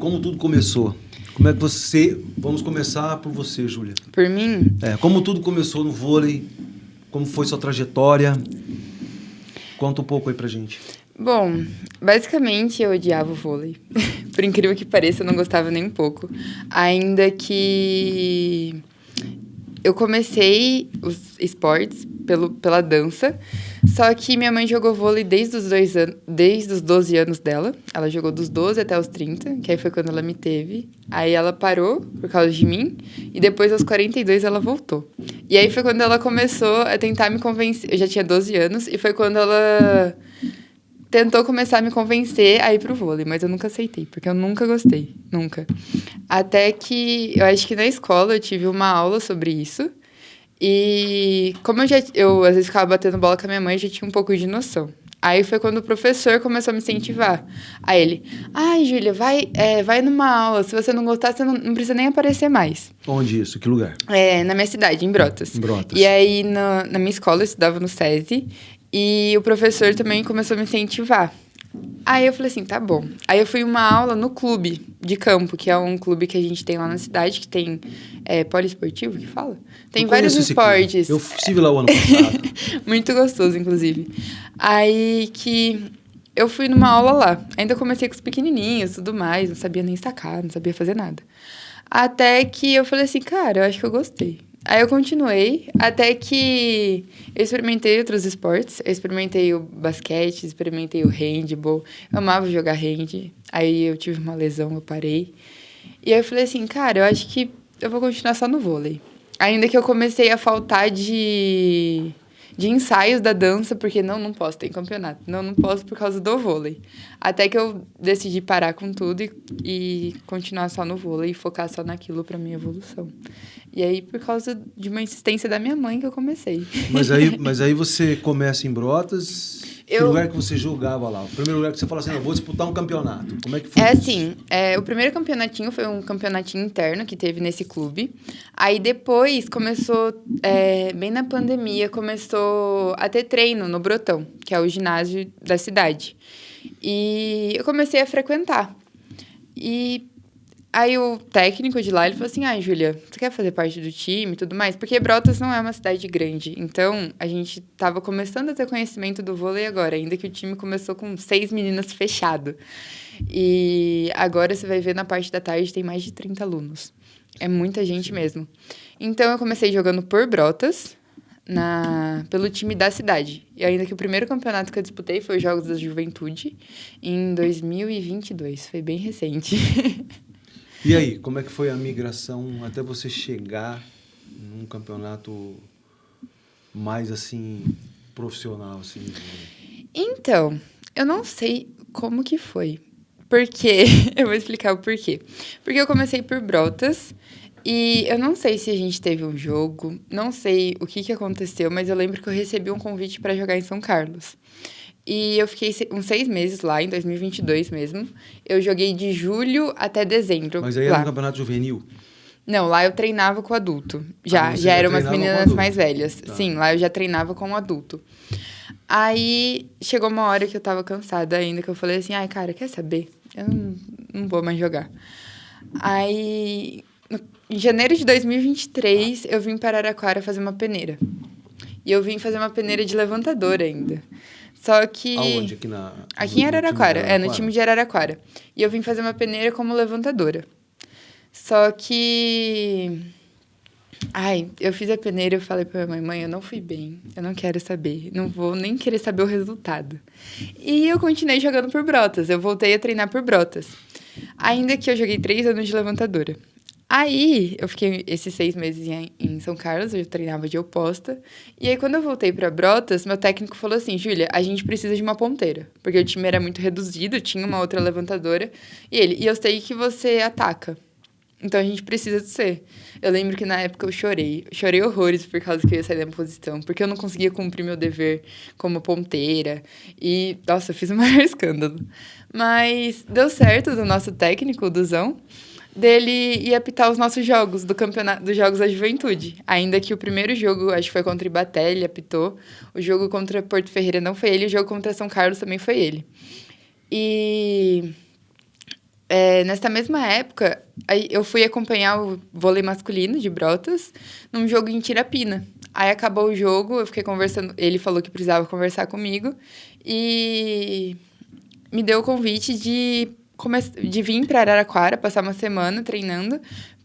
como tudo começou? Como é que você... Vamos começar por você, Júlia. Por mim? Como tudo começou no vôlei? Como foi sua trajetória? Conta um pouco aí pra gente. Bom, basicamente eu odiava o vôlei. Por incrível que pareça, eu não gostava nem um pouco. Ainda que eu comecei os esportes pela dança, só que minha mãe jogou vôlei desde os 12 anos dela. Ela jogou dos 12 até os 30, que aí foi quando ela me teve. Aí ela parou por causa de mim, e depois aos 42 ela voltou. E aí foi quando ela começou a tentar me convencer. Eu já tinha 12 anos, e foi quando ela tentou começar a me convencer a ir pro vôlei, mas eu nunca aceitei, porque eu nunca gostei, nunca. Até que, eu acho que na escola eu tive uma aula sobre isso, e como eu às vezes ficava batendo bola com a minha mãe, eu já tinha um pouco de noção. Aí foi quando o professor começou a me incentivar. Aí ele, ai, Júlia, vai numa aula, se você não gostar, você não precisa nem aparecer mais. Onde isso? Que lugar? Na minha cidade, em Brotas. Em Brotas. E aí, na minha escola, eu estudava no SESI, e o professor também começou a me incentivar. Aí eu falei assim, tá bom. Aí eu fui uma aula no clube de campo, que é um clube que a gente tem lá na cidade, que tem poliesportivo, que fala? Tem vários esportes. Eu estive lá o ano passado. Muito gostoso, inclusive. Aí que eu fui numa aula lá. Ainda comecei com os pequenininhos e tudo mais, não sabia nem sacar, não sabia fazer nada. Até que eu falei assim, cara, eu acho que eu gostei. Aí eu continuei, até que eu experimentei outros esportes. Eu experimentei o basquete, experimentei o handball. Eu amava jogar hand. Aí eu tive uma lesão, eu parei. E aí eu falei assim, cara, eu acho que eu vou continuar só no vôlei. Ainda que eu comecei a faltar de ensaios da dança, porque não posso, tem campeonato. Não posso por causa do vôlei. Até que eu decidi parar com tudo e continuar só no vôlei e focar só naquilo pra minha evolução. E aí, por causa de uma insistência da minha mãe que eu comecei. Mas aí você começa em Brotas... Que lugar que você jogava lá? O primeiro lugar que você fala assim, eu vou disputar um campeonato. Como é que foi isso? O primeiro campeonatinho foi um campeonatinho interno que teve nesse clube. Aí depois começou, bem na pandemia, começou a ter treino no Brotão, que é o ginásio da cidade. E eu comecei a frequentar. E aí o técnico de lá, ele falou assim, Júlia, você quer fazer parte do time e tudo mais? Porque Brotas não é uma cidade grande, então a gente estava começando a ter conhecimento do vôlei agora, ainda que o time começou com 6 meninas fechado. E agora você vai ver na parte da tarde tem mais de 30 alunos. É muita gente mesmo. Então eu comecei jogando por Brotas, pelo time da cidade. E ainda que o primeiro campeonato que eu disputei foi os Jogos da Juventude, em 2022. Foi bem recente. E aí, como é que foi a migração até você chegar num campeonato mais, assim, profissional, assim? Então, eu não sei como que foi. Porque, eu vou explicar o porquê. Porque eu comecei por Brotas e eu não sei se a gente teve um jogo, não sei o que aconteceu, mas eu lembro que eu recebi um convite para jogar em São Carlos. E eu fiquei uns 6 meses lá, em 2022 mesmo. Eu joguei de julho até dezembro. Mas aí lá. era um campeonato juvenil? Não, lá eu treinava com adulto. Já eram umas meninas mais velhas. Tá. Sim, lá eu já treinava com adulto. Aí chegou uma hora que eu tava cansada ainda, que eu falei assim, cara, quer saber? Eu não vou mais jogar. Aí, em janeiro de 2023, eu vim para Araraquara fazer uma peneira. E eu vim fazer uma peneira de levantador ainda. Só que... Aonde? Aqui em Araraquara. No time de Araraquara. E eu vim fazer uma peneira como levantadora. Só que... eu fiz a peneira e eu falei pra minha mãe, eu não fui bem, eu não quero saber, não vou nem querer saber o resultado. E eu continuei jogando por Brotas, eu voltei a treinar por Brotas. Ainda que eu joguei 3 anos de levantadora. Aí, eu fiquei esses 6 meses em São Carlos, eu treinava de oposta. E aí, quando eu voltei para Brotas, meu técnico falou assim, Júlia, a gente precisa de uma ponteira. Porque o time era muito reduzido, tinha uma outra levantadora. E eu sei que você ataca. Então, a gente precisa de você. Eu lembro que, na época, eu chorei. Chorei horrores por causa que eu ia sair da minha posição. Porque eu não conseguia cumprir meu dever como ponteira. E, nossa, eu fiz o maior escândalo. Mas deu certo do nosso técnico, o Duzão, dele ir apitar os nossos jogos do campeonato dos Jogos da Juventude. Ainda que o primeiro jogo, acho que foi contra o Ibaté, ele apitou. O jogo contra Porto Ferreira não foi ele. O jogo contra São Carlos também foi ele. E... nessa mesma época, aí eu fui acompanhar o vôlei masculino de Brotas num jogo em Tirapina. Aí acabou o jogo, eu fiquei conversando, ele falou que precisava conversar comigo e me deu o convite de vir para Araraquara, passar uma semana treinando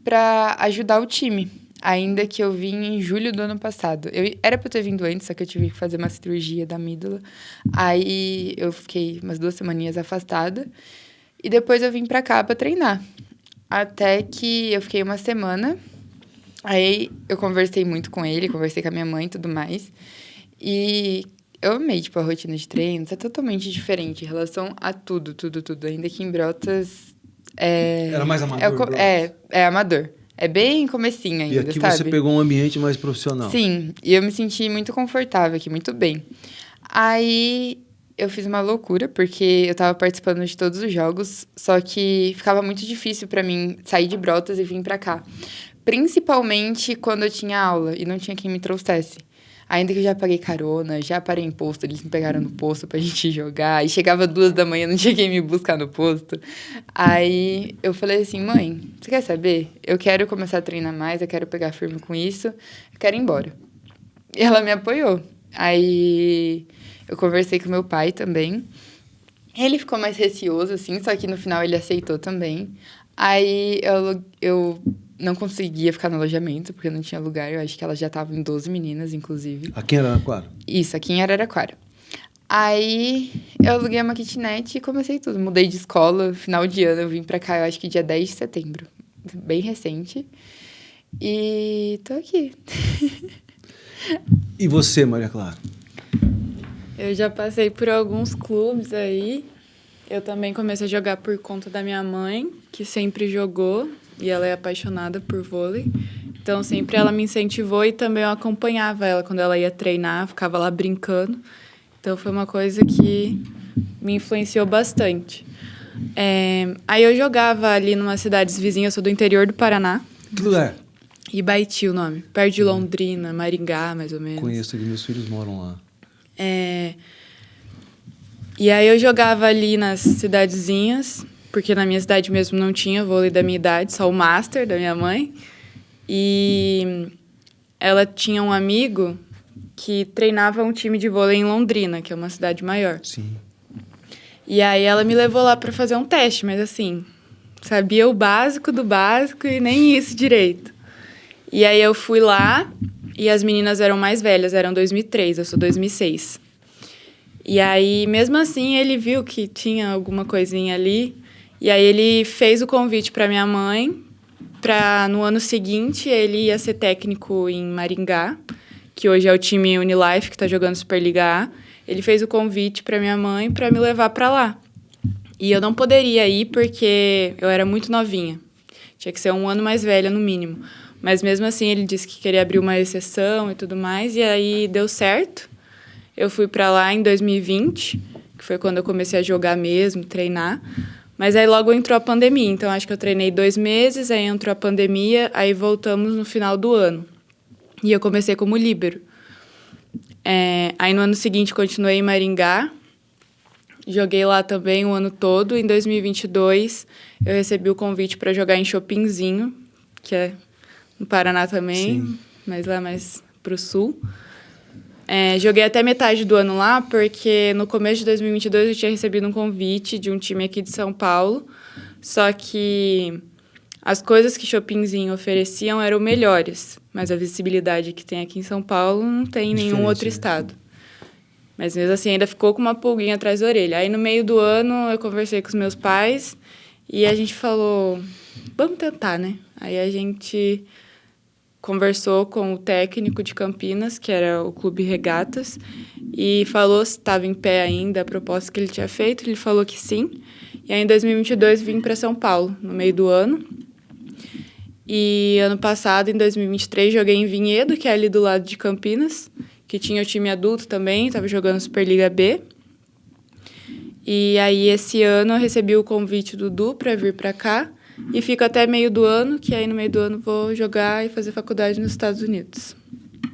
para ajudar o time. Ainda que eu vim em julho do ano passado. Era para eu ter vindo antes, só que eu tive que fazer uma cirurgia da amígdala. Aí eu fiquei umas 2 semaninhas afastada. E depois eu vim para cá para treinar. Até que eu fiquei uma semana. Aí eu conversei muito com ele, conversei com a minha mãe e tudo mais. E eu amei, tipo, a rotina de treinos. É totalmente diferente em relação a tudo, tudo, tudo. Ainda que em Brotas... Era mais amador, é amador. É bem comecinho ainda, e aqui sabe? você pegou um ambiente mais profissional. Sim, e eu me senti muito confortável aqui, muito bem. Aí eu fiz uma loucura, porque eu tava participando de todos os jogos, só que ficava muito difícil pra mim sair de Brotas e vir pra cá. Principalmente quando eu tinha aula e não tinha quem me trouxesse. Ainda que eu já paguei carona, já parei em posto, eles me pegaram no posto pra gente jogar. E chegava 2 da manhã, não tinha quem me buscar no posto. Aí eu falei assim, mãe, você quer saber? Eu quero começar a treinar mais, eu quero pegar firme com isso, eu quero ir embora. E ela me apoiou. Aí eu conversei com meu pai também. Ele ficou mais receoso, assim, só que no final ele aceitou também. Aí eu não conseguia ficar no alojamento, porque não tinha lugar. Eu acho que elas já estavam em 12 meninas, inclusive. Aqui em Araraquara? Isso, aqui em Araraquara. Aí eu aluguei uma kitnet e comecei tudo. Mudei de escola, final de ano eu vim pra cá, eu acho que dia 10 de setembro. Bem recente. E tô aqui. E você, Maria Clara? Eu já passei por alguns clubes aí. Eu também comecei a jogar por conta da minha mãe, que sempre jogou. E ela é apaixonada por vôlei. Então, sempre ela me incentivou e também eu acompanhava ela quando ela ia treinar, ficava lá brincando. Então, foi uma coisa que me influenciou bastante. Aí eu jogava ali numa cidades vizinhas, eu sou do interior do Paraná. Que lugar? Ibaiti o nome, perto de Londrina, Maringá, mais ou menos. Conheço, meus filhos moram lá. E aí eu jogava ali nas cidadezinhas, porque na minha cidade mesmo não tinha vôlei da minha idade, só o Master da minha mãe. E ela tinha um amigo que treinava um time de vôlei em Londrina, que é uma cidade maior. Sim. E aí ela me levou lá para fazer um teste, mas assim, sabia o básico do básico e nem isso direito. E aí eu fui lá e as meninas eram mais velhas, eram 2003, eu sou 2006. E aí, mesmo assim, ele viu que tinha alguma coisinha ali. E aí ele fez o convite para minha mãe, para no ano seguinte ele ia ser técnico em Maringá, que hoje é o time Unilife, que está jogando Superliga A. Ele fez o convite para minha mãe para me levar para lá. E eu não poderia ir porque eu era muito novinha. Tinha que ser 1 ano mais velha, no mínimo. Mas mesmo assim, ele disse que queria abrir uma exceção e tudo mais. E aí deu certo. Eu fui para lá em 2020, que foi quando eu comecei a jogar mesmo, treinar. Mas aí logo entrou a pandemia. Então, acho que eu treinei 2 meses, aí entrou a pandemia, aí voltamos no final do ano. E eu comecei como líbero. Aí no ano seguinte continuei em Maringá, joguei lá também o ano todo. Em 2022 eu recebi o convite para jogar em Chopinzinho, que é no Paraná também, Sim. mas lá mais para o sul. Joguei até metade do ano lá, porque no começo de 2022 eu tinha recebido um convite de um time aqui de São Paulo, só que as coisas que Chopinzinho ofereciam eram melhores, mas a visibilidade que tem aqui em São Paulo não tem em nenhum outro estado. Mas mesmo assim ainda ficou com uma pulguinha atrás da orelha. Aí no meio do ano eu conversei com os meus pais e a gente falou, vamos tentar, né? Aí a gente conversou com o técnico de Campinas, que era o Clube Regatas, e falou se estava em pé ainda a proposta que ele tinha feito. Ele falou que sim. E aí, em 2022, vim para São Paulo, no meio do ano. E ano passado, em 2023, joguei em Vinhedo, que é ali do lado de Campinas, que tinha o time adulto também, estava jogando Superliga B. E aí, esse ano, eu recebi o convite do Du para vir para cá. E fico até meio do ano, que aí no meio do ano vou jogar e fazer faculdade nos Estados Unidos.